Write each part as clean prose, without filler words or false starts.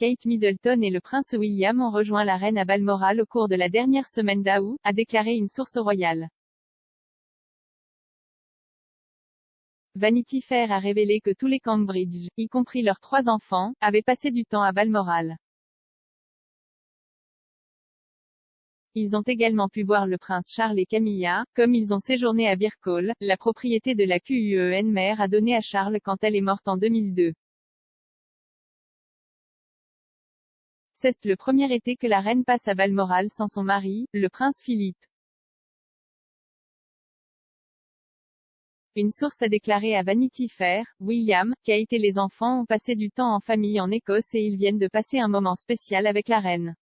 Kate Middleton et le prince William ont rejoint la reine à Balmoral au cours de la dernière semaine d'août, a déclaré une source royale. Vanity Fair a révélé que tous les Cambridge, y compris leurs 3 enfants, avaient passé du temps à Balmoral. Ils ont également pu voir le prince Charles et Camilla, comme ils ont séjourné à Birkall, la propriété de la Queen mère a donné à Charles quand elle est morte en 2002. C'est le premier été que la reine passe à Balmoral sans son mari, le prince Philippe. Une source a déclaré à Vanity Fair, William, Kate et les enfants ont passé du temps en famille en Écosse et ils viennent de passer un moment spécial avec la reine.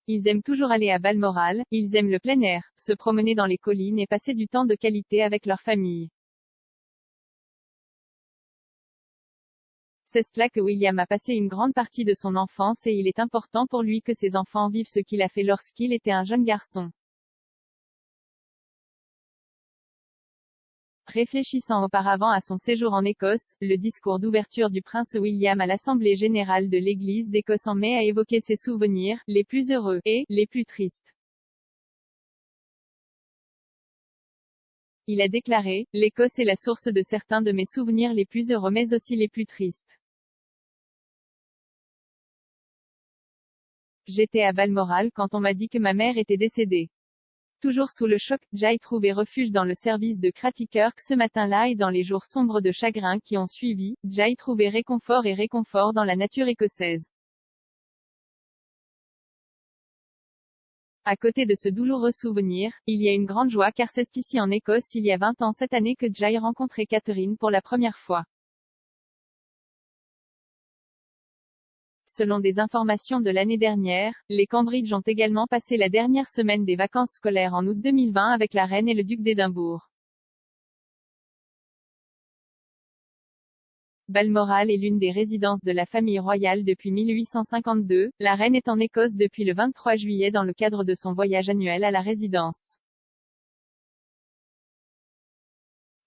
Ils aiment toujours aller à Balmoral, ils aiment le plein air, se promener dans les collines et passer du temps de qualité avec leur famille. C'est là que William a passé une grande partie de son enfance et il est important pour lui que ses enfants vivent ce qu'il a fait lorsqu'il était un jeune garçon. Réfléchissant auparavant à son séjour en Écosse, le discours d'ouverture du prince William à l'Assemblée générale de l'Église d'Écosse en mai a évoqué ses souvenirs, les plus heureux, et, les plus tristes. Il a déclaré, « L'Écosse est la source de certains de mes souvenirs les plus heureux mais aussi les plus tristes. J'étais à Balmoral quand on m'a dit que ma mère était décédée. Toujours sous le choc, j'ai trouvé refuge dans le service de Cratykirk ce matin-là et dans les jours sombres de chagrin qui ont suivi, j'ai trouvé réconfort et réconfort dans la nature écossaise. À côté de ce douloureux souvenir, il y a une grande joie car c'est ici en Écosse il y a 20 ans cette année que j'ai rencontré Catherine pour la première fois. Selon des informations de l'année dernière, les Cambridge ont également passé la dernière semaine des vacances scolaires en août 2020 avec la reine et le duc d'Édimbourg. Balmoral est l'une des résidences de la famille royale depuis 1852, la reine est en Écosse depuis le 23 juillet dans le cadre de son voyage annuel à la résidence.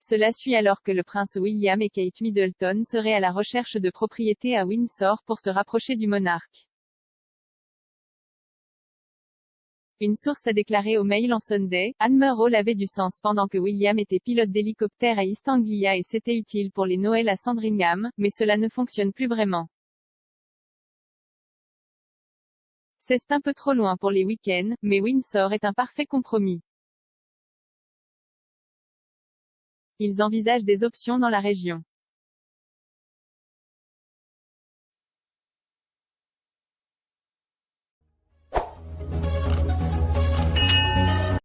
Cela suit alors que le prince William et Kate Middleton seraient à la recherche de propriétés à Windsor pour se rapprocher du monarque. Une source a déclaré au Mail on Sunday, Admiral avait du sens pendant que William était pilote d'hélicoptère à East Anglia et c'était utile pour les Noëls à Sandringham, mais cela ne fonctionne plus vraiment. C'est un peu trop loin pour les week-ends, mais Windsor est un parfait compromis. Ils envisagent des options dans la région.